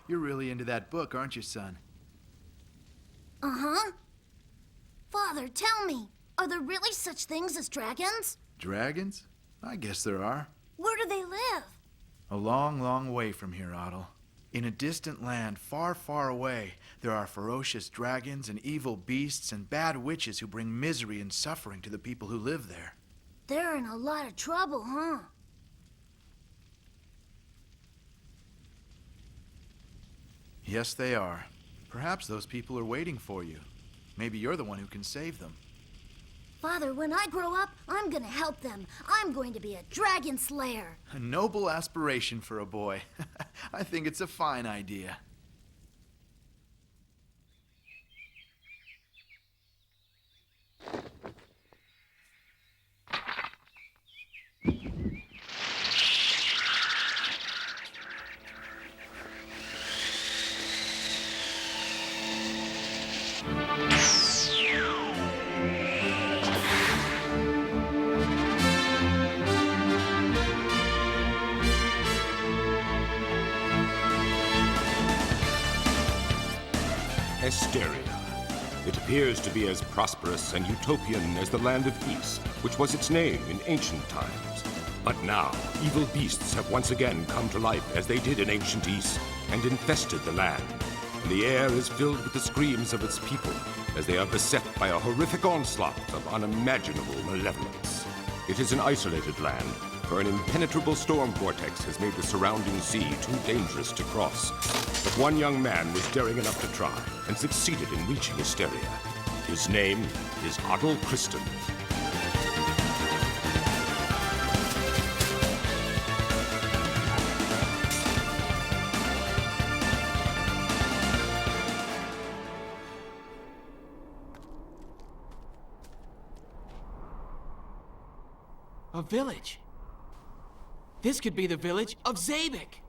You're really into that book, aren't you, son? Uh-huh. Father, tell me, are there really such things as dragons? Dragons? I guess there are. Where do they live? A long, long way from here, Otto. In a distant land far, far away, there are ferocious dragons and evil beasts and bad witches who bring misery and suffering to the people who live there. They're in a lot of trouble, huh? Yes, they are. Perhaps those people are waiting for you. Maybe you're the one who can save them. Father, when I grow up, I'm gonna help them. I'm going to be a dragon slayer. A noble aspiration for a boy. I think it's a fine idea. Asteria. It appears to be as prosperous and utopian as the land of Ys, which was its name in ancient times. But now, evil beasts have once again come to life as they did in ancient Ys and infested the land. And the air is filled with the screams of its people as they are beset by a horrific onslaught of unimaginable malevolence. It is an isolated land, for an impenetrable storm vortex has made the surrounding sea too dangerous to cross. But one young man was daring enough to try, and succeeded in reaching Asteria. His name is Otto Kristen. A village. This could be the village of Zabik.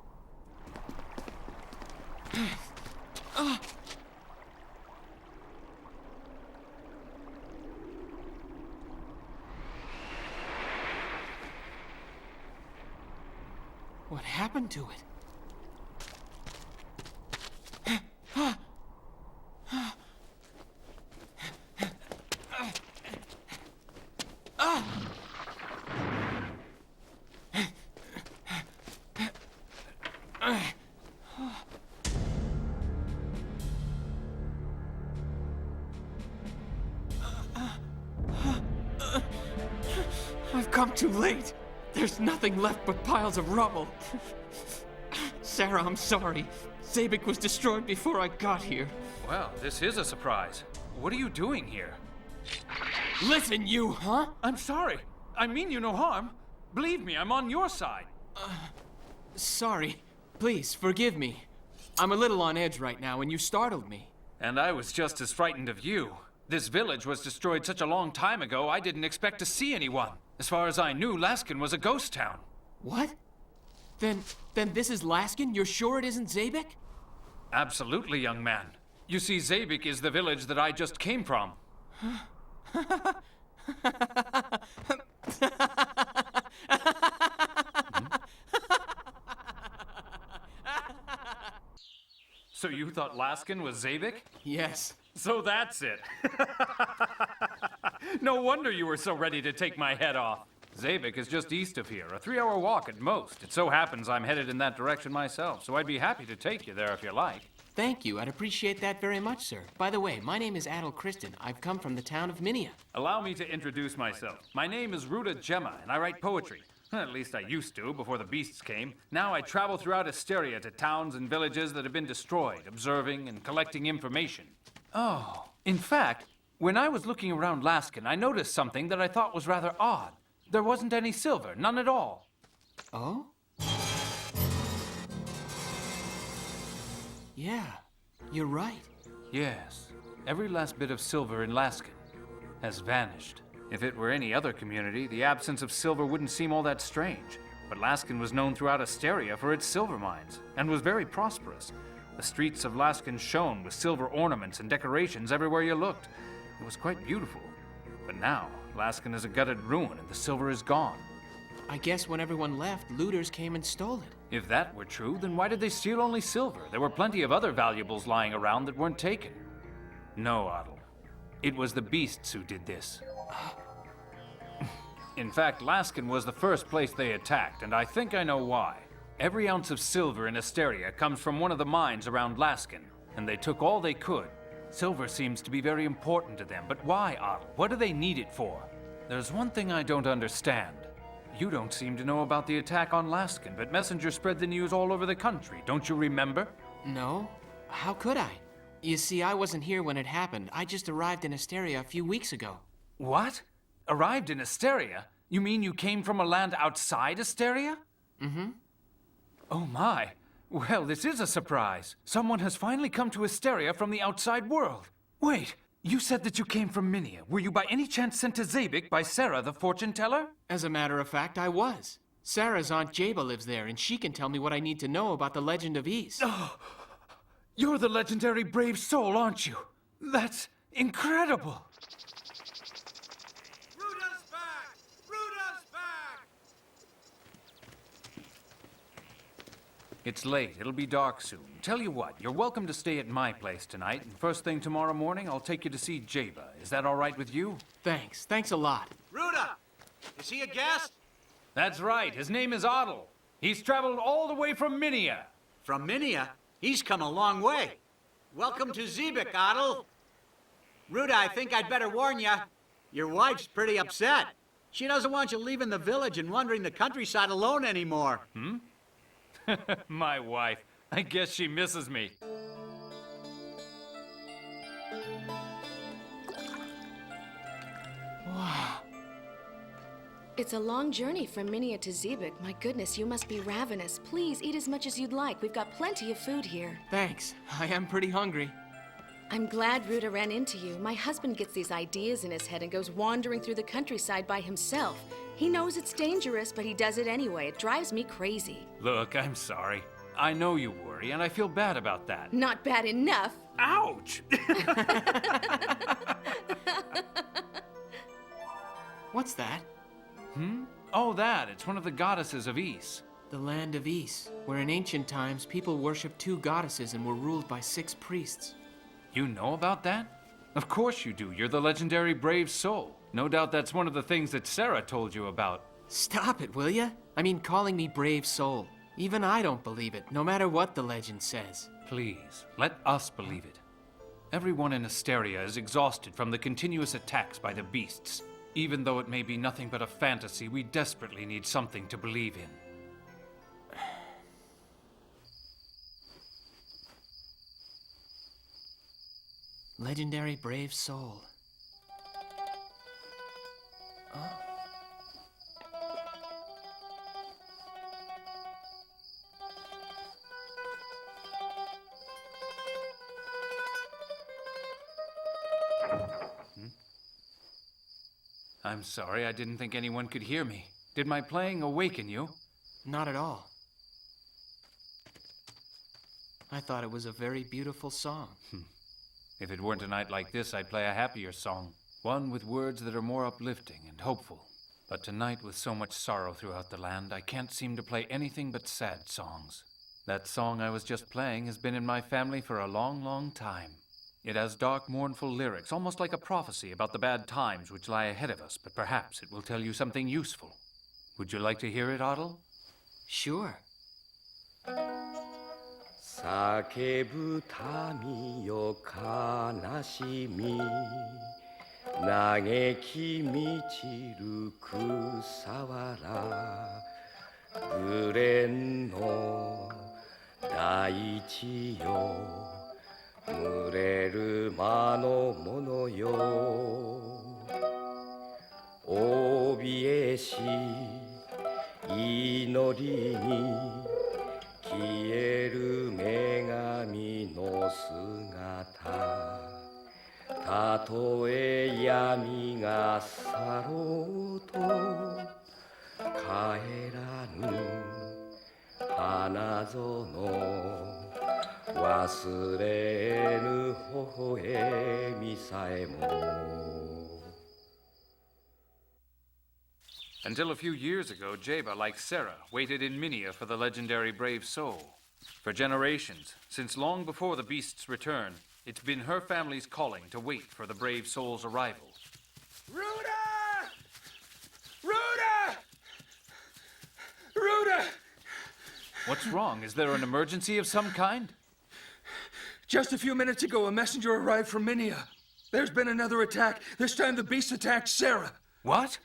What happened to it? I've come too late. There's nothing left but piles of rubble. Sarah, I'm sorry. Zabik was destroyed before I got here. Well, this is a surprise. What are you doing here? Listen, you, huh? I'm sorry. I mean you no harm. Believe me, I'm on your side. Sorry. Please, forgive me. I'm a little on edge right now, and you startled me. And I was just as frightened of you. This village was destroyed such a long time ago, I didn't expect to see anyone. As far as I knew, Laskin was a ghost town. What? Then this is Laskin? You're sure it isn't Zabik? Absolutely, young man. You see, Zabik is the village that I just came from. So you thought Laskin was Zabik? Yes. So that's it. No wonder you were so ready to take my head off. Zabik is just east of here, a 3-hour walk at most. It so happens I'm headed in that direction myself, so I'd be happy to take you there if you like. Thank you. I'd appreciate that very much, sir. By the way, my name is Adol Kristen. I've come from the town of Minia. Allow me to introduce myself. My name is Ruta Gemma, and I write poetry. At least I used to, before the beasts came. Now I travel throughout Asteria to towns and villages that have been destroyed, observing and collecting information. Oh, in fact, when I was looking around Laskin, I noticed something that I thought was rather odd. There wasn't any silver, none at all. Oh? Yeah, you're right. Yes, every last bit of silver in Laskin has vanished. If it were any other community, the absence of silver wouldn't seem all that strange. But Laskin was known throughout Asteria for its silver mines, and was very prosperous. The streets of Laskin shone with silver ornaments and decorations everywhere you looked. It was quite beautiful. But now, Laskin is a gutted ruin and the silver is gone. I guess when everyone left, looters came and stole it. If that were true, then why did they steal only silver? There were plenty of other valuables lying around that weren't taken. No, Otto. It was the beasts who did this. In fact, Laskin was the first place they attacked, and I think I know why. Every ounce of silver in Asteria comes from one of the mines around Laskin, and they took all they could. Silver seems to be very important to them, but why, Otto? What do they need it for? There's one thing I don't understand. You don't seem to know about the attack on Laskin, but Messenger spread the news all over the country. Don't you remember? No? How could I? You see, I wasn't here when it happened. I just arrived in Asteria a few weeks ago. What? Arrived in Asteria? You mean you came from a land outside Asteria? Mm-hmm. Oh my. Well, this is a surprise. Someone has finally come to Asteria from the outside world. Wait, you said that you came from Minia. Were you by any chance sent to Zabik by Sarah, the fortune teller? As a matter of fact, I was. Sarah's Aunt Jaba lives there, and she can tell me what I need to know about the legend of Ys. Oh, you're the legendary brave soul, aren't you? That's incredible. Ruda's back! Ruda's back! It's late. It'll be dark soon. Tell you what, you're welcome to stay at my place tonight, and first thing tomorrow morning, I'll take you to see Jaba. Is that all right with you? Thanks. Thanks a lot. Ruda! Is he a guest? That's right. His name is Otto. He's traveled all the way from Minia. From Minia? He's come a long way. Welcome to Zabik, Otto. Ruda, I think I'd better warn you. Your wife's pretty upset. She doesn't want you leaving the village and wandering the countryside alone anymore. My wife. I guess she misses me. Wow. It's a long journey from Minia to Zabik. My goodness, you must be ravenous. Please eat as much as you'd like. We've got plenty of food here. Thanks. I am pretty hungry. I'm glad Ruda ran into you. My husband gets these ideas in his head and goes wandering through the countryside by himself. He knows it's dangerous, but he does it anyway. It drives me crazy. Look, I'm sorry. I know you worry, and I feel bad about that. Not bad enough. Ouch! What's that? Oh, that. It's one of the goddesses of Ys. The land of Ys, where in ancient times people worshipped 2 goddesses and were ruled by 6 priests. You know about that? Of course you do. You're the legendary brave soul. No doubt that's one of the things that Sarah told you about. Stop it, will ya? I mean, calling me brave soul. Even I don't believe it, no matter what the legend says. Please, let us believe it. Everyone in Asteria is exhausted from the continuous attacks by the beasts. Even though it may be nothing but a fantasy, we desperately need something to believe in. Legendary brave soul. I'm sorry, I didn't think anyone could hear me. Did my playing awaken you? Not at all. I thought it was a very beautiful song. If it weren't a night like this, I'd play a happier song. One with words that are more uplifting and hopeful. But tonight, with so much sorrow throughout the land, I can't seem to play anything but sad songs. That song I was just playing has been in my family for a long, long time. It has dark, mournful lyrics, almost like a prophecy about the bad times which lie ahead of us, but perhaps it will tell you something useful. Would you like to hear it, Otto? Sure. 叫ぶ民よ悲しみ嘆き満ちる草原グレンの大地よ群れる魔の者よ怯えし祈りに消える女神の姿たとえ闇が去ろうと帰らぬ花園忘れぬ微笑みさえも Until a few years ago, Jeba, like Sarah, waited in Minia for the legendary brave soul. For generations, since long before the beast's return, it's been her family's calling to wait for the brave soul's arrival. Ruda! Ruda! Ruda! What's wrong? Is there an emergency of some kind? Just a few minutes ago, a messenger arrived from Minia. There's been another attack. This time the beast attacked Sarah. What?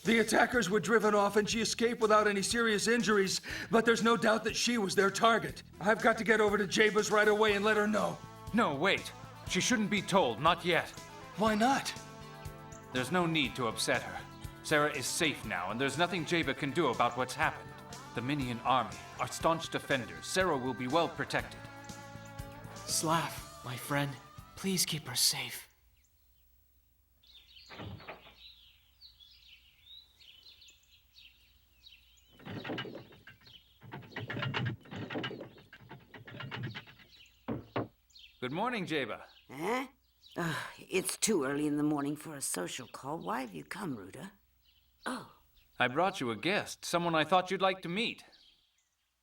The attackers were driven off and she escaped without any serious injuries, but there's no doubt that she was their target. I've got to get over to Jeba's right away and let her know. No, wait. She shouldn't be told, not yet. Why not? There's no need to upset her. Sarah is safe now, and there's nothing Jeba can do about what's happened. The Minion army are staunch defenders. Sarah will be well protected. Slav, my friend, please keep her safe. Good morning, Jeba. Eh? It's too early in the morning for a social call. Why have you come, Ruda? Oh. I brought you a guest, someone I thought you'd like to meet.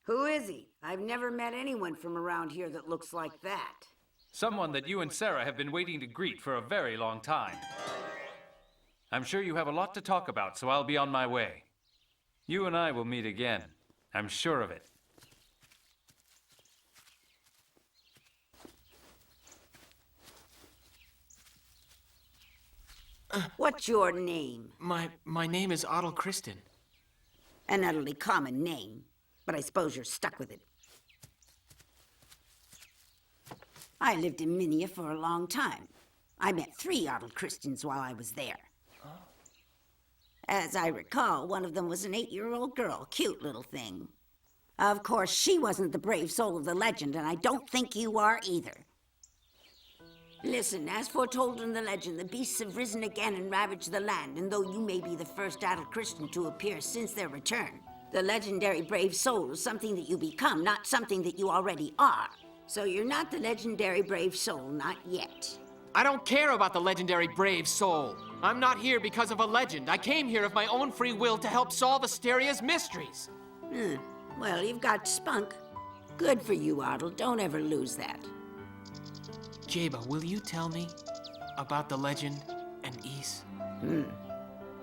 Who is he? I've never met anyone from around here that looks like that. Someone that you and Sarah have been waiting to greet for a very long time. I'm sure you have a lot to talk about, so I'll be on my way. You and I will meet again. I'm sure of it. What's your name? My name is Otto Kristen. An utterly common name, but I suppose you're stuck with it. I lived in Minia for a long time. I met 3 Otto Christians while I was there. As I recall, one of them was an 8-year-old girl, cute little thing. Of course, she wasn't the brave soul of the legend, and I don't think you are either. Listen, as foretold in the legend, the beasts have risen again and ravaged the land, and though you may be the first adult Christian to appear since their return, the legendary brave soul is something that you become, not something that you already are. So you're not the legendary brave soul, not yet. I don't care about the legendary brave soul. I'm not here because of a legend. I came here of my own free will to help solve Asteria's mysteries. Well, you've got spunk. Good for you, Otto. Don't ever lose that. Jeba, will you tell me about the legend and Ys?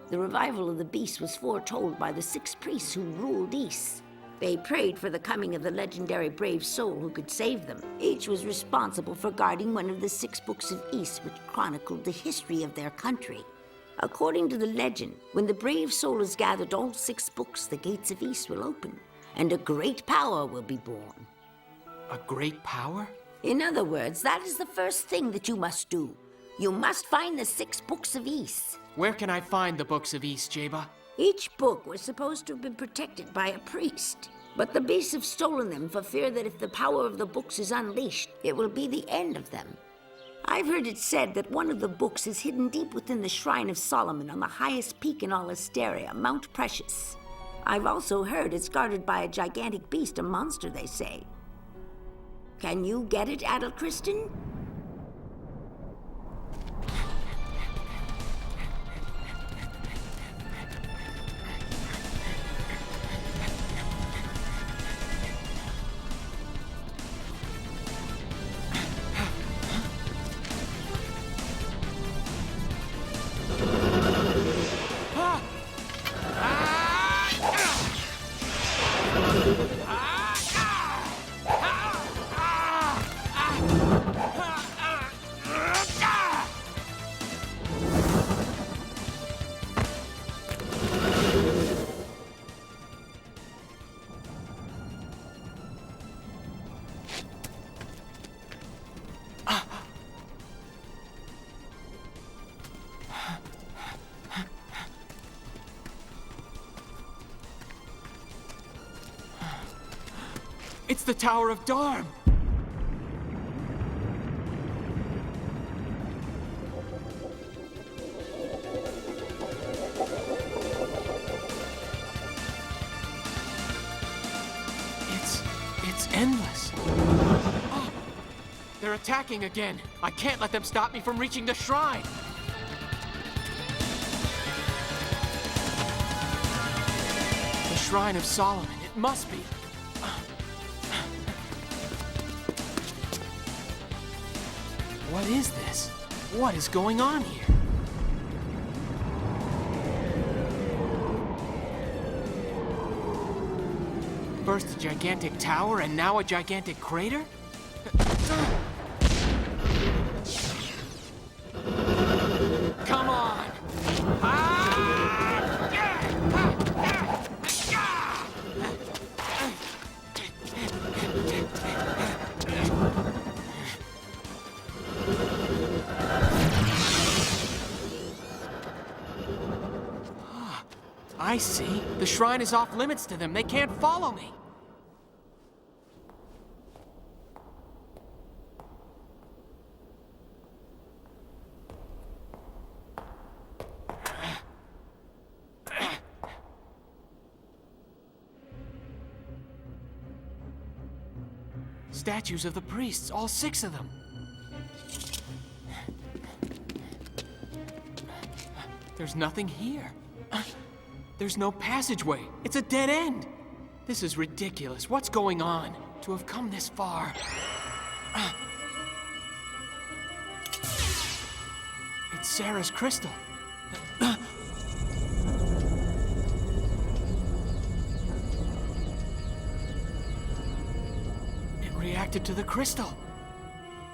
The revival of the beast was foretold by the 6 priests who ruled Ys. They prayed for the coming of the legendary brave soul who could save them. Each was responsible for guarding one of the 6 books of Ys, which chronicled the history of their country. According to the legend, when the brave soul has gathered all 6 books, the gates of Ys will open, and a great power will be born. A great power? In other words, that is the first thing that you must do. You must find the 6 books of Ys. Where can I find the books of Ys, Jeba? Each book was supposed to have been protected by a priest, but the beasts have stolen them for fear that if the power of the books is unleashed, it will be the end of them. I've heard it said that one of the books is hidden deep within the Shrine of Solomon on the highest peak in all Asteria, Mount Precious. I've also heard it's guarded by a gigantic beast, a monster, they say. Can you get it, Adel Kristen? It's the Tower of Darm! It's endless. Oh, they're attacking again. I can't let them stop me from reaching the shrine. Shrine of Solomon. It must be. What is this? What is going on here? First a gigantic tower, and now a gigantic crater? Come on! I see. The shrine is off limits to them. They can't follow me. Statues of the priests, all 6 of them. There's nothing here. There's no passageway. It's a dead end. This is ridiculous. What's going on? To have come this far. It's Sarah's crystal. It reacted to the crystal.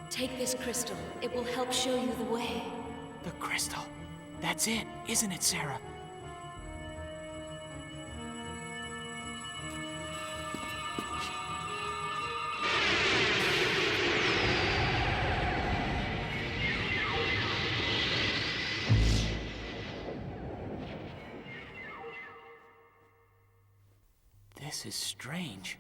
Take this crystal. It will help show you the way. The crystal. That's it, isn't it, Sarah? This is strange.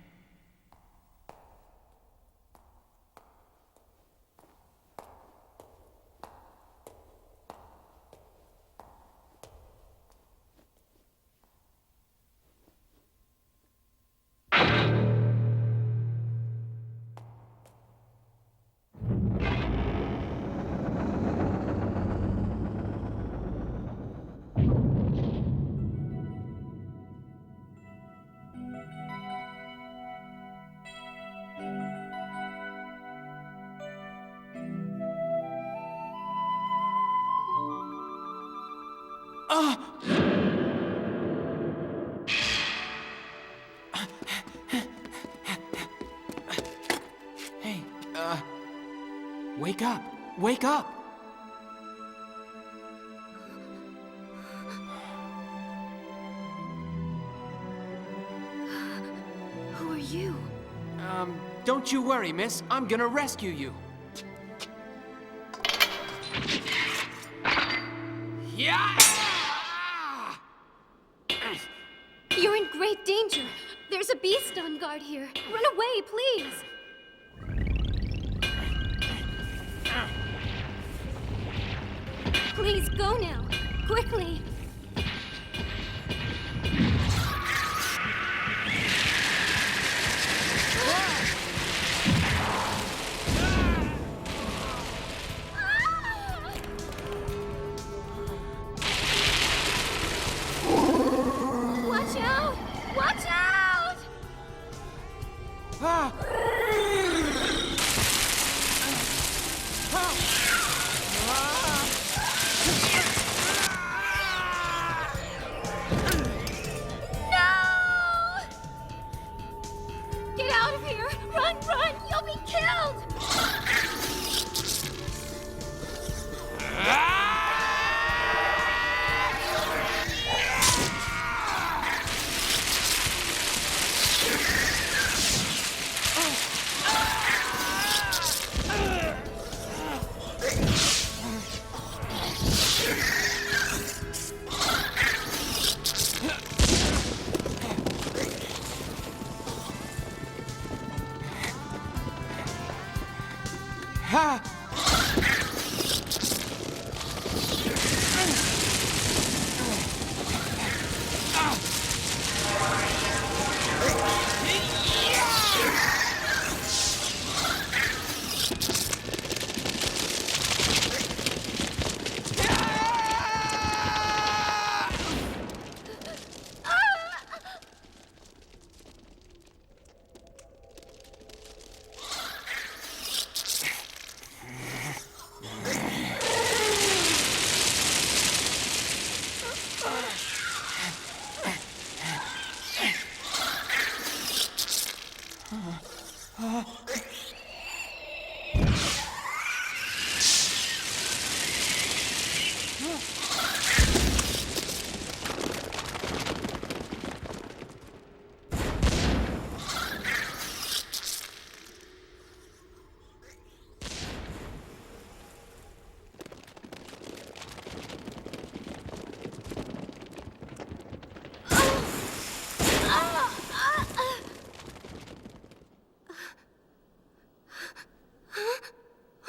Hey, wake up! Wake up! Who are you? Don't you worry, miss. I'm gonna rescue you. Yeah! You're in great danger. There's a beast on guard here. Run away, please. Please go now. Quickly. Watch out! Watch out! No! Get out of here! Run, run! You'll be killed!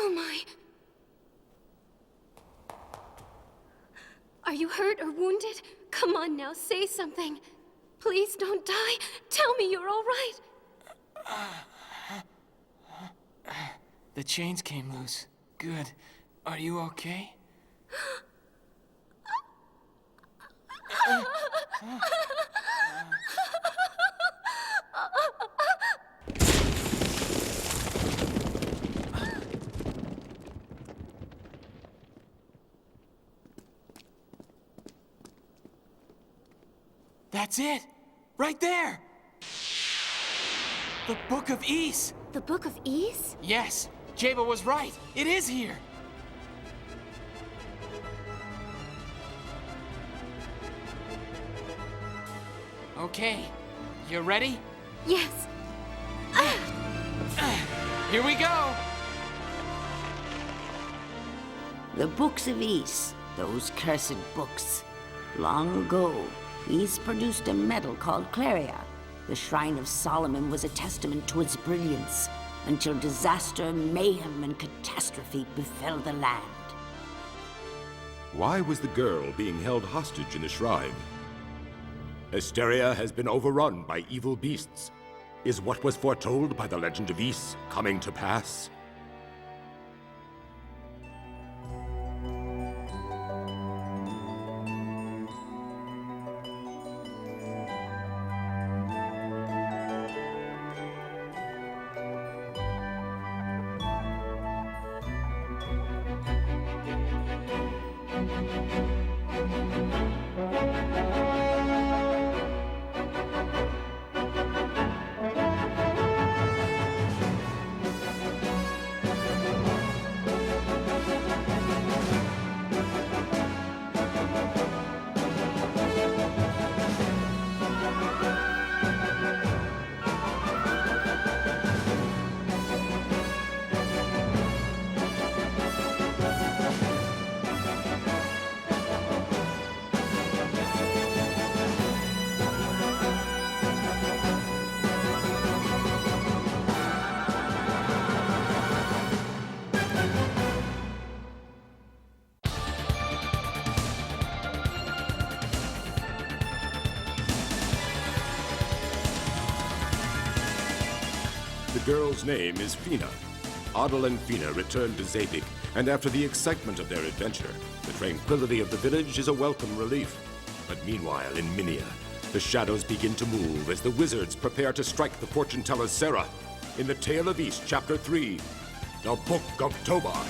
Oh my. Are you hurt or wounded? Come on now, say something. Please don't die. Tell me you're all right. The chains came loose. Good. Are you okay? That's it! Right there! The Book of Ys! The Book of Ys? Yes, Jaba was right. It is here. Okay, you ready? Yes. Here we go! The books of Ys, those cursed books. Long ago, Ys produced a metal called Claria. The Shrine of Solomon was a testament to its brilliance, until disaster, mayhem, and catastrophe befell the land. Why was the girl being held hostage in the shrine? Asteria has been overrun by evil beasts. Is what was foretold by the legend of Ys coming to pass? The girl's name is Fina. Adel and Fina return to Zabik, and after the excitement of their adventure, the tranquility of the village is a welcome relief. But meanwhile, in Minia, the shadows begin to move as the wizards prepare to strike the fortune teller Sarah in the Tale of Ys, Chapter 3, The Book of Tobar.